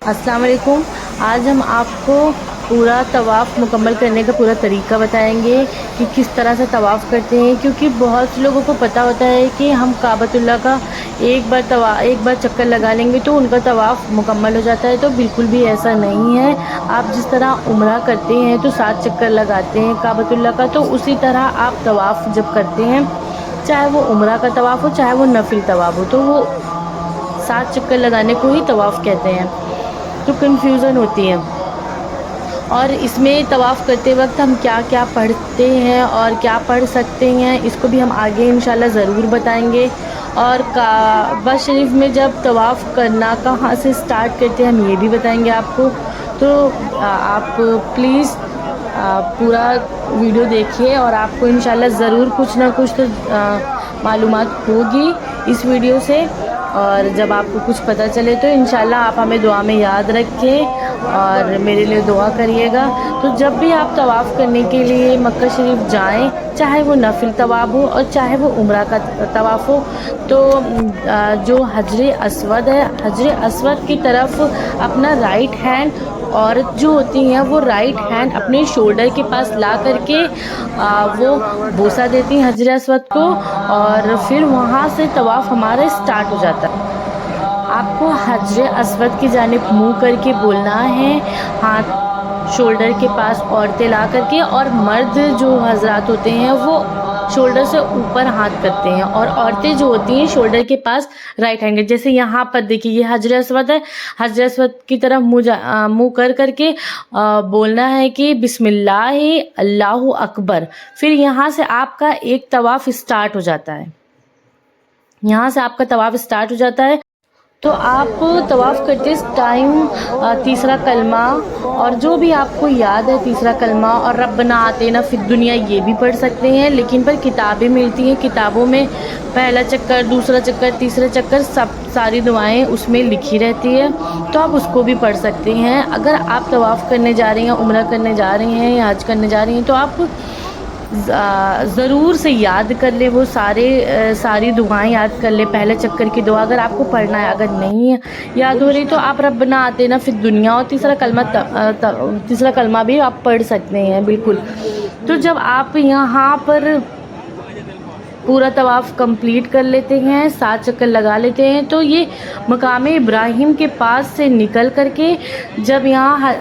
अस्सलाम वालेकुम। आज हम आपको पूरा तवाफ़ मुकम्मल करने का पूरा तरीका बताएंगे कि किस तरह से तवाफ़ करते हैं, क्योंकि बहुत से लोगों को पता होता है कि हम काबतुल्लाह का एक बार चक्कर लगा लेंगे तो उनका तवाफ़ मुकम्मल हो जाता है। तो बिल्कुल भी ऐसा नहीं है। आप जिस तरह उम्रा करते हैं तो 7 चक्कर लगाते हैं काबतुल्लाह का, तो उसी तरह आप तवाफ़ जब करते हैं, चाहे वो उम्रा का तवाफ़ हो चाहे वो नफिल तवाफ़ हो, तो वो 7 चक्कर लगाने को ही तवाफ़ कहते हैं। तो कन्फ्यूज़न होती है। और इसमें तवाफ़ करते वक्त हम क्या क्या पढ़ते हैं और क्या पढ़ सकते हैं, इसको भी हम आगे इंशाल्लाह ज़रूर बताएंगे। और काबा शरीफ में जब तवाफ़ करना कहाँ से स्टार्ट करते हैं हम ये भी बताएंगे आपको। तो आप प्लीज़ पूरा वीडियो देखिए और आपको इंशाल्लाह ज़रूर कुछ ना कुछ तो मालूमात होगी इस वीडियो से। और जब आपको कुछ पता चले तो इंशाल्लाह आप हमें दुआ में याद रखें और मेरे लिए दुआ करिएगा। तो जब भी आप तवाफ़ करने के लिए मक्का शरीफ जाएं, चाहे वो नफिल तवाफ़ हो और चाहे वो उम्रा का तवाफ़ हो, तो जो हजर अस्वद है, हजर अस्वद की तरफ अपना राइट हैंड, औरत जो होती हैं वो राइट हैंड अपने शोल्डर के पास ला करके वो बोसा देती हैं हजर अस्वद को, और फिर वहाँ से तवाफ़ हमारा स्टार्ट हो जाता है। आपको हजर अस्वद की जानिब मुँह करके बोलना है, हाथ शोल्डर के पास औरतें ला करके, और मर्द जो हजरात होते हैं वो शोल्डर से ऊपर हाथ करते हैं, और औरतें जो होती हैं शोल्डर के पास राइट हैंड। जैसे यहाँ पर देखिए ये हजर अस्वद है, हजर अस्वद की तरफ मुँह कर करके बोलना है कि बिस्मिल्लाह अल्लाहु अकबर। फिर यहाँ से आपका एक तवाफ़ स्टार्ट हो जाता है। यहाँ से आपका तवाफ़ स्टार्ट हो जाता है। तो आप तवाफ़ करते टाइम तीसरा कलमा, और जो भी आपको याद है तीसरा कलमा, और रब्बना आतेना फिद दुनिया ये भी पढ़ सकते हैं। लेकिन पर किताबें मिलती हैं, किताबों में पहला चक्कर, दूसरा चक्कर, तीसरा चक्कर, सारी दुआएं उसमें लिखी रहती है, तो आप उसको भी पढ़ सकते हैं। अगर आप तवाफ़ करने जा रही हैं, उम्रा करने जा रही हैं या हज करने जा रही हैं, तो आप ज़रूर से याद कर ले वो सारी दुआएं याद कर ले। पहले चक्कर की दुआ अगर आपको पढ़ना है, अगर नहीं याद हो रही तो आप रब्बना आतेना फिद दुनिया और तीसरा कलमा भी आप पढ़ सकते हैं बिल्कुल। तो जब आप यहाँ पर पूरा तवाफ़ कंप्लीट कर लेते हैं, 7 चक्कर लगा लेते हैं, तो ये मकाम इब्राहिम के पास से निकल करके जब यहाँ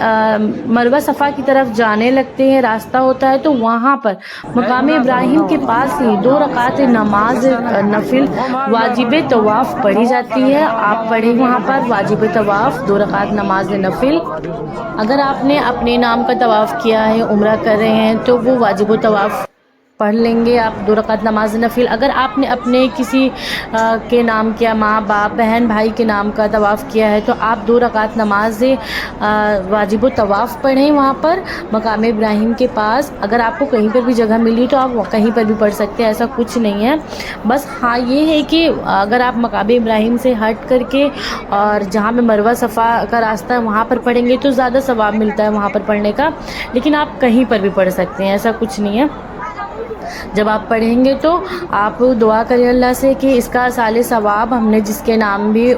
मरवा सफ़ा की तरफ जाने लगते हैं, रास्ता होता है, तो वहाँ पर मकाम इब्राहिम के पास ही 2 रकात नमाज नफिल वाजिब तवाफ़ पढ़ी जाती है। आप पढ़ें वहाँ पर वाजिब तवाफ़ 2 रकात नमाज नफिल। अगर आपने अपने नाम का तवाफ़ किया है, उम्रा कर रहे हैं, तो वो वाजिब तवाफ़ पढ़ लेंगे आप 2 रकात नमाज नफिल। अगर आपने अपने किसी के नाम किया, माँ बाप बहन भाई के नाम का तवाफ़ किया है, तो आप 2 रकात नमाज वाजिब तवाफ़ पढ़ें वहाँ पर मकाम इब्राहिम के पास। अगर आपको कहीं पर भी जगह मिली तो आप कहीं पर भी पढ़ सकते हैं, ऐसा कुछ नहीं है। बस हाँ ये है कि अगर आप मकाम इब्राहिम से हट करके और जहाँ पे मरवा सफ़ा का रास्ता है वहाँ पर पढ़ेंगे तो ज़्यादा सवाब मिलता है वहाँ पर पढ़ने का। लेकिन आप कहीं पर भी पढ़ सकते हैं, ऐसा कुछ नहीं है। जब आप पढ़ेंगे तो आप दुआ करें अल्लाह से कि इसका साले सवाब हमने जिसके नाम भी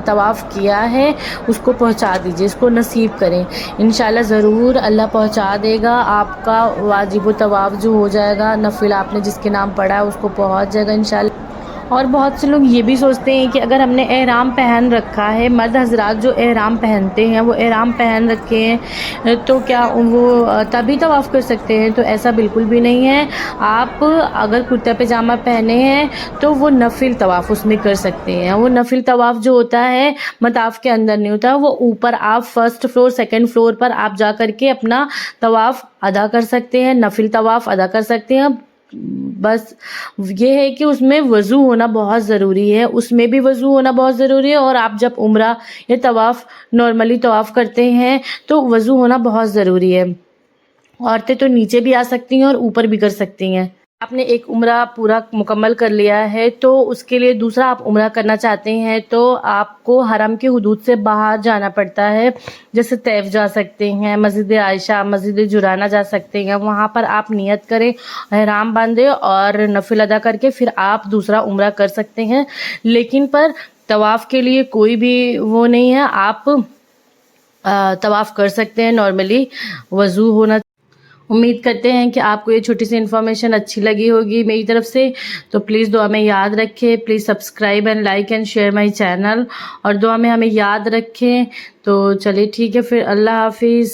तवाफ़ किया है उसको पहुंचा दीजिए, इसको नसीब करें। इंशाल्लाह ज़रूर अल्लाह पहुंचा देगा। आपका वाजिब तवाफ़ जो हो जाएगा, नफिल आपने जिसके नाम पढ़ा है उसको पहुंच जाएगा इंशाल्लाह। और बहुत से लोग ये भी सोचते हैं कि अगर हमने एहराम पहन रखा है, मर्द हजरात जो एहराम पहनते हैं वो एहराम पहन रखे हैं, तो क्या वो तभी तवाफ़ कर सकते हैं? तो ऐसा बिल्कुल भी नहीं है। आप अगर कुर्ता पजामा पहने हैं तो वो नफिल तवाफ़ उसमें कर सकते हैं। वो नफिल तवाफ़ जो होता है मताफ़ के अंदर नहीं होता, वो ऊपर आप फर्स्ट फ्लोर सेकंड फ्लोर पर आप जा कर के अपना तवाफ़ अदा कर सकते हैं, नफिल तवाफ़ अदा कर सकते हैं। बस ये है कि उसमें वज़ू होना बहुत ज़रूरी है, उसमें भी वज़ू होना बहुत ज़रूरी है। और आप जब उम्रा या तवाफ़ नॉर्मली तवाफ़ करते हैं तो वज़ू होना बहुत ज़रूरी है। औरतें तो नीचे भी आ सकती हैं और ऊपर भी कर सकती हैं। आपने एक उम्रा पूरा मुकम्मल कर लिया है तो उसके लिए दूसरा आप उम्रा करना चाहते हैं तो आपको हरम के हुदूद से बाहर जाना पड़ता है। जैसे तैफ जा सकते हैं, मस्जिद आयशा, मस्जिद जुराना जा सकते हैं। वहाँ पर आप नियत करें, एहराम बांधें और नफिल अदा करके फिर आप दूसरा उम्रा कर सकते हैं। लेकिन पर तवाफ़ के लिए कोई भी वो नहीं है। आप طواف کر سکتے ہیں نارملی، وضو ہونا۔ امید کرتے ہیں کہ آپ کو یہ چھوٹی سی انفارمیشن اچھی لگی ہوگی میری طرف سے، تو پلیز دعا میں یاد رکھیں، please subscribe and like and share my channel, اور دعا میں ہمیں یاد رکھیں۔ تو چلیے ٹھیک ہے پھر، اللہ حافظ۔